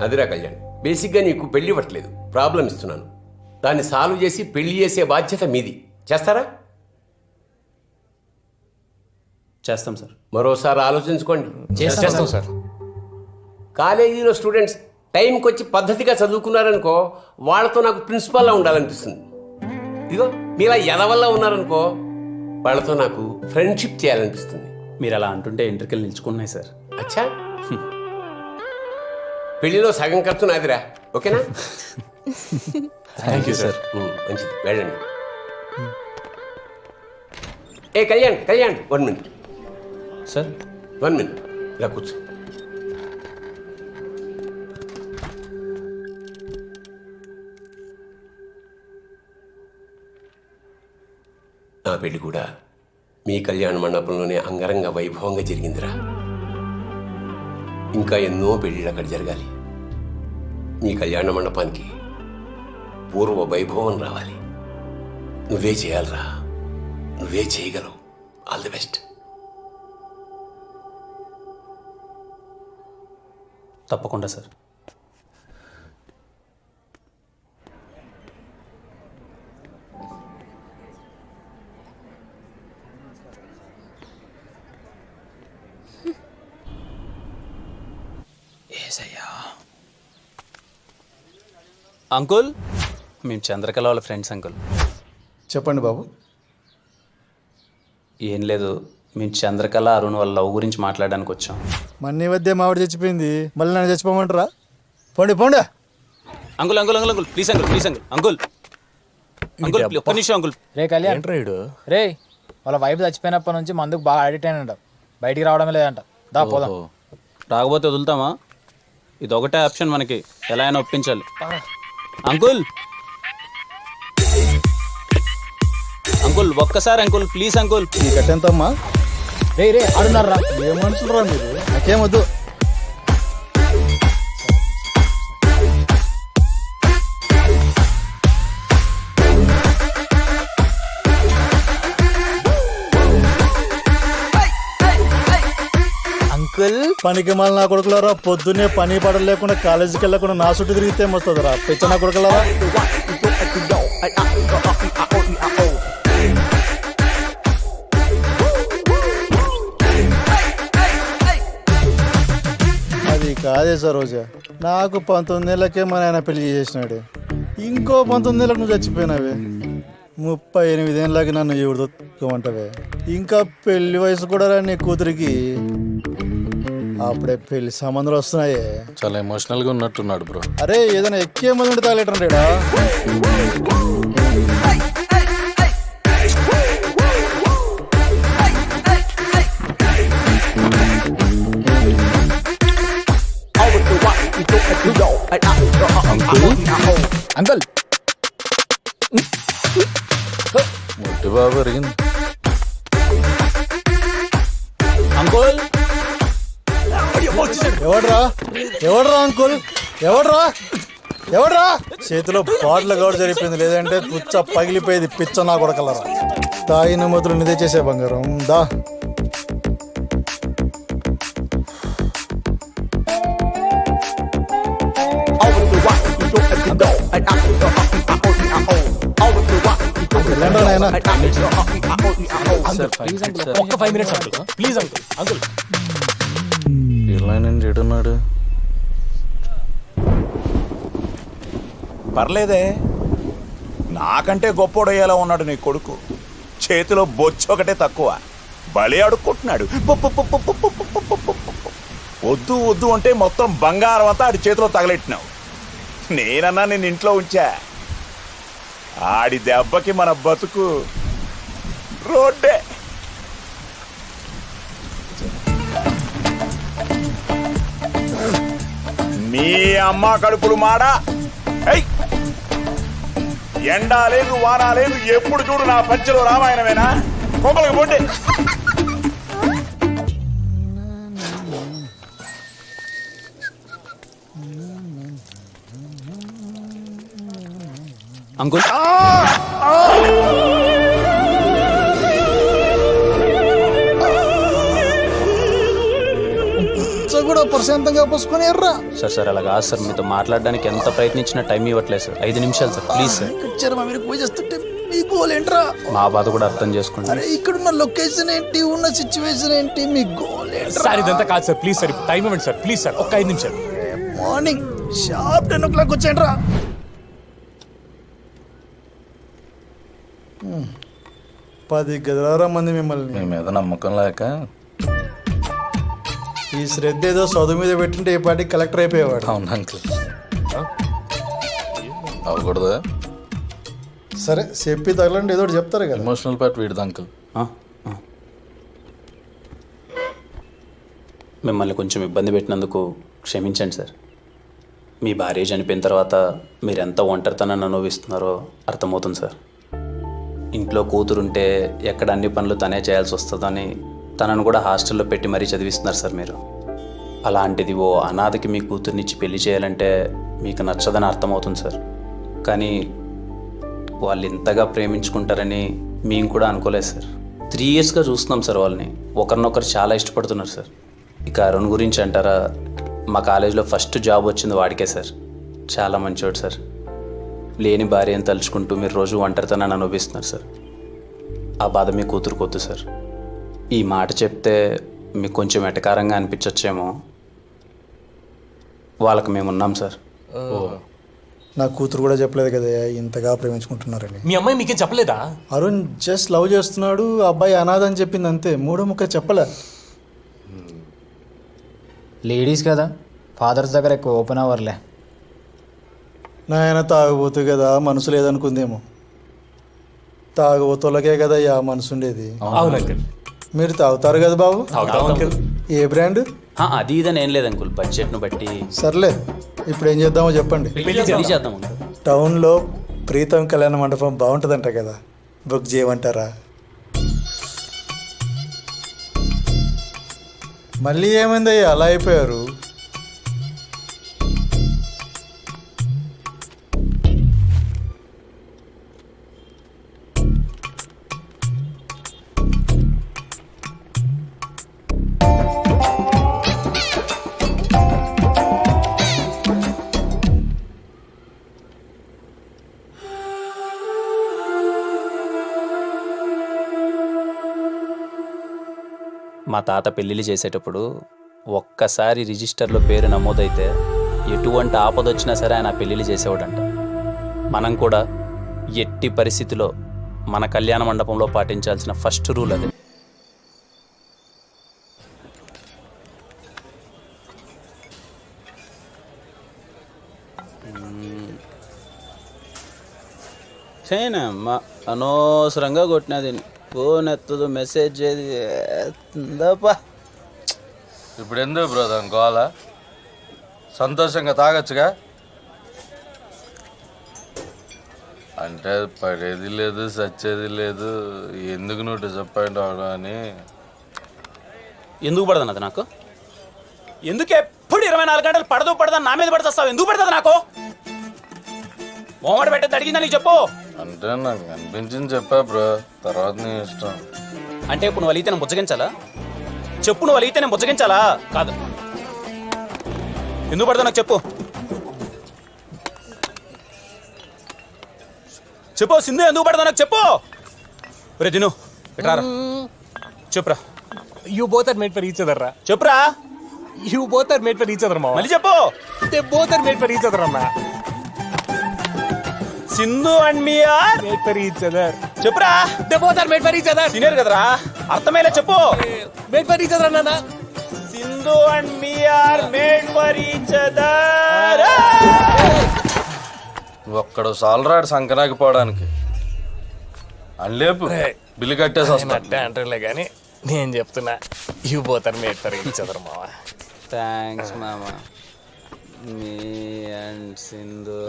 అదిరా కళ్యాణ్, బేసిక్గా నీకు పెళ్లి ఇవ్వట్లేదు, ప్రాబ్లం ఇస్తున్నాను. దాన్ని సాల్వ్ చేసి పెళ్లి చేసే బాధ్యత మీది. చేస్తారా? చేస్తాం సార్. మరోసారి ఆలోచించుకోండి. చేస్తాం సార్. కాలేజీలో స్టూడెంట్స్ టైంకి వచ్చి పద్ధతిగా చదువుకున్నారనుకో, వాళ్ళతో నాకు ప్రిన్సిపాల్లా ఉండాలనిపిస్తుంది. ఇదిగో మీలా ఎదవల్లా ఉన్నారనుకో, వాళ్ళతో నాకు ఫ్రెండ్షిప్ చేయాలనిపిస్తుంది. మీరు అలా అంటుంటే ఎంట్రికలు నిల్చుకున్నాయి సార్. అచ్చా, పెళ్లిలో సగం ఖర్చు నాదిరా, ఓకేనా? Thank you sir. మంచిది, వెళ్ళండి. ఏ Kalyan, Kalyan 1 minute. Sir 1 minute, ఇలా కూర్చో. నా పెళ్లి కూడా మీ కళ్యాణ మండపంలోనే అంగరంగ వైభవంగా జరిగిందిరా. ఇంకా ఎన్నో పెళ్ళిళ్ళు అక్కడ జరగాలి. మీ కళ్యాణ మండపానికి పూర్వ వైభవం రావాలి. నువ్వే చేయాలరా, నువ్వే చేయగలవు. All the best. తప్పకుండా సార్. అంకుల్, మేము చంద్రకళ వాళ్ళ ఫ్రెండ్స్ అంకుల్. చెప్పండి బాబు. ఏం లేదు, మేము చంద్రకళ అరుణ్ వాళ్ళ లవ్ గురించి మాట్లాడడానికి వచ్చాం. మన్నీ వద్దే మావిడ చచ్చిపోయింది, మళ్ళీ నన్ను చచ్చిపోమంటారా? పోండి పోండి. Uncle uncle uncle uncle please uncle, please uncle, uncle uncle ఒక్క నిమిషం అంకుల్. రే కళ్యాణ్, రే వాళ్ళ వైఫ్ చచ్చిపోయినప్పటి నుంచి మందుకు బాగా అడిక్ట్ అయినంట, బయటికి రావడమే లేదంట. దా పోదాం. రాకపోతే వదులుతామా? ఇది ఒకటే ఆప్షన్ మనకి, ఎలా అయినా ఒప్పించాలి. అంకుల్ అంకుల్ ఒక్కసారి అంకుల్, ప్లీజ్ అంకుల్. ఈ కట్టెంతమ్మా? రే రే ఆడున్నారా? ఏమంటున్నారా మీరు? నాకేమొద్దు. అంకుల్ పనికి మళ్ళీ నా కొడుకులారా, పొద్దున్నే పని పడలు లేకుండా కాలేజీకి వెళ్ళకుండా నా చుట్టూ తిరిగితే ఏమొస్తుందిరా? పెచ్చ నా కొడుకులారా. అది కాదే సరోజా, నాకు 19 ఏళ్ళకే మా నాయన పెళ్లి చేసినాడు. ఇంకో 19 ఏళ్ళకి నువ్వు చచ్చిపోయినావే. 38 ఏళ్ళకి నన్ను ఎవరిదోమంటావే. ఇంకా పెళ్లి వయసు కూడా రా నీ కూతురికి. అప్పుడే పెళ్లి సంబంధాలు వస్తున్నాయే. చాలా ఎమోషనల్ గా ఉన్నట్టున్నాడు బ్రో. అరే ఏదైనా ఎక్కే మంది తాగలేటరా? అంకుల్ మొట్టి బాబు పెరిగింది. అంకుల్ ఎవడ్రా ఎవడ్రా అంకుల్? ఎవడ్రా ఎవడ్రా? చేతిలో బాటిల్ గౌడ జరిపోయింది, లేదంటే పుచ్చ పగిలిపోయేది. పిచ్చ నా కొడకలరా. తాగిన మొదలు నిదే చేసే బంగారం దా. ఒక్క 5 minutes uncle, please uncle. Uncle ఇలా నేను చెడున్నాడు. పర్లేదే, నాకంటే గొప్పోడయ్యేలా ఉన్నాడు నీ కొడుకు. చేతిలో బొచ్చు ఒకటే తక్కువ, బలి అడుక్కుంటున్నాడు. వద్దు వద్దు అంటే మొత్తం బంగారం అంతా ఆడి చేతిలో తగలెట్టినావు. నేనన్నా నేను ఇంట్లో ఉంచా. ఆడి దెబ్బకి మన బతుకు రోడ్డే. మీ అమ్మ కడుపులు మాడా. ఎండా లేదు వానా లేదు, ఎప్పుడు చూడు నా పంచలో రామాయణమేనా? కొమ్మలకు పోండి. అంకుల్ రచ్చ కూడా ప్రశాంతంగా పోసుకొని ఎర్రా. సార్ సార్ అలా కాదు సార్, మీతో మాట్లాడడానికి ఎంత ప్రయత్నించినా టైం ఇవ్వట్లేదు సార్. 5 నిమిషాలు సార్ ప్లీజ్ సార్. ఇక్కడ మా మీరు పూజ చేస్తుంటే మీ గోల్ ఏంట్రా? మా బాధ కూడా అర్థం చేసుకోండి. అరే ఇక్కడున్న లొకేషన్ ఏంటి, ఉన్న సిచ్యువేషన్ ఏంటి, మీ గోల్ ఏంట్రా? సార్ ఇదంతా కాదు సార్, ప్లీజ్ సార్ టైం ఇవ్వండి సార్, ప్లీజ్ సార్ ఒక్క 5 నిమిషాలు. మార్నింగ్ షార్ప్ 10 o'clock వచ్చేయండి రా. 10 గదిలారా మంది మిమ్మల్ని. మీ మీద నమ్మకం లేక ఈ శ్రద్ధ ఏదో చదువు మీద పెట్టింటే ఏ పాటికి కలెక్టర్ అయిపోయేవాడు. అవును అంకుల్. అవ్వకూడదా? సరే చెప్పి తగలండి, ఏదో ఒకటి చెప్తారు కదా. ఎమోషనల్ పార్ట్ వీడిది అంకుల్. ఆ, ఆ. మిమ్మల్ని కొంచెం ఇబ్బంది పెట్టినందుకు క్షమించండి సార్. మీ భార్య చనిపోయిన తర్వాత మీరు ఎంత ఒంటరితనాన్ని అనుభవిస్తున్నారో అర్థమవుతుంది సార్. ఇంట్లో కూతురుంటే ఎక్కడ అన్ని పనులు తనే చేయాల్సి వస్తుందని తనను కూడా హాస్టల్లో పెట్టి మరీ చదివిస్తున్నారు సార్ మీరు. అలాంటిది ఓ అనాథకి మీ కూతుర్నిచ్చి పెళ్లి చేయాలంటే మీకు నచ్చదని అర్థమవుతుంది సార్. కానీ వాళ్ళు ఇంతగా ప్రేమించుకుంటారని మేము కూడా అనుకోలేదు సార్. 3 yearsగా చూస్తున్నాం సార్ వాళ్ళని. ఒకరినొకరు చాలా ఇష్టపడుతున్నారు సార్. ఇక అరుణ్ గురించి అంటారా, మా కాలేజీలో ఫస్ట్ జాబ్ వచ్చింది వాడికే సార్. చాలా మంచివాడు సార్. లేని భార్యను తలుచుకుంటూ మీరు రోజు ఒంటరితనాన్ని అనుభవిస్తున్నారు సార్. ఆ బాధ మీ కూతురుకొద్దు సార్. ఈ మాట చెప్తే మీకు కొంచెం ఎటకారంగా అనిపించచ్చేమో, వాళ్ళకి మేము ఉన్నాం సార్. నా కూతురు కూడా చెప్పలేదు కదా ఇంతగా ప్రేమించుకుంటున్నారని. మీ అమ్మాయి మీకేం చెప్పలేదా? అరుణ్ జస్ట్ లవ్ చేస్తున్నాడు, ఆ అబ్బాయి అనాథ అని చెప్పింది అంతే. మూడో ముక్క చెప్పలే. లేడీస్ కదా, ఫాదర్స్ దగ్గర ఎక్కువ ఓపెన్ అవర్లే. నాయన తాగుబోతు కదా మనసు లేదనుకుందేమో. తాగుబోతులకే కదా ఆ మనసు ఉండేది. అవును అంకుల్. మీరు తాగుతారు కదా బాబు? తాగుతాం అంకుల్. ఏ బ్రాండ్? అది ఇదని ఏం లేదు అంకుల్, బడ్జెట్ను బట్టి సర్లే, ఇప్పుడు ఏం చేద్దామో చెప్పండి. పెళ్లి చేద్దాం అంకుల్. టౌన్లో ప్రీతం కళ్యాణ మండపం బాగుంటుందంట కదా, బుక్ చేయమంటారా? మళ్ళీ ఏమైందయ్యా అలా అయిపోయారు? మా తాత పెళ్ళిళ్ళు చేసేటప్పుడు ఒక్కసారి రిజిస్టర్లో పేరు నమోదైతే ఎటువంటి ఆపద వచ్చినా సరే ఆయన పెళ్ళిళ్ళు చేసేవాడంట. మనం కూడా ఎట్టి పరిస్థితిలో మన కళ్యాణ మండపంలో పాటించాల్సిన ఫస్ట్ రూల్ అదే. చేయనమ్మా అనవసరంగా కొట్టినది. ఫోన్ ఎత్తదు, మెసేజ్ చేది ఎత్తుందప్పా. ఇప్పుడు ఎందుకు బ్రదర్ గోల? సంతోషంగా తాగొచ్చుగా. అంటే పడేది లేదు, సచ్చేది లేదు, ఎందుకు నువ్వు డిసప్పాయింట్ అవడం అని. ఎందుకు పడదు అది నాకు? ఎందుకు ఎప్పుడు 24 గంటలు పడదని నా మీద పడుతావు? ఎందుకు పడుతుంది నాకు? మోమడ పెట్టేది అడిగిందా నీకు చెప్పు. అంటే నాకు అనిపించింది చెప్పా బ్రో, తర్వాత నీ ఇష్టం. అంటే ఇప్పుడు నువ్వు అలిగితే నేను బుజ్జగించాలా? చెప్పు, నువ్వు అలిగితే నేను బుజ్జగించాలా? కాదు, ఎందుకు పడతావు నాకు చెప్పు. చెప్పు సింధు, ఎందుకు పడతావు నాకు చెప్పు. రే దిను ఇట్రారా, చెప్పురా. You both are made for each other రా. చెప్పురా. You both are made for each other మావా. మళ్ళీ చెప్పు. They both are made for each other అన్నా. Sindhu and me are Made for each other. చెప్పురా. They both are made for each other. Senior కదరా, అర్థమయ్యేలా చెప్పు. Made for each other అన్నా. Sindhu and me are made for each other. ఒక్కడు సాలరాడు సంకనాకి పోవడానికి. అల్లేపు bill కట్టేసి వస్తా. అంటే అంటారులే కానీ నేను చెప్తున్నా, you both are made for each other మావా. థ్యాంక్స్ మామా. Me and Sindhu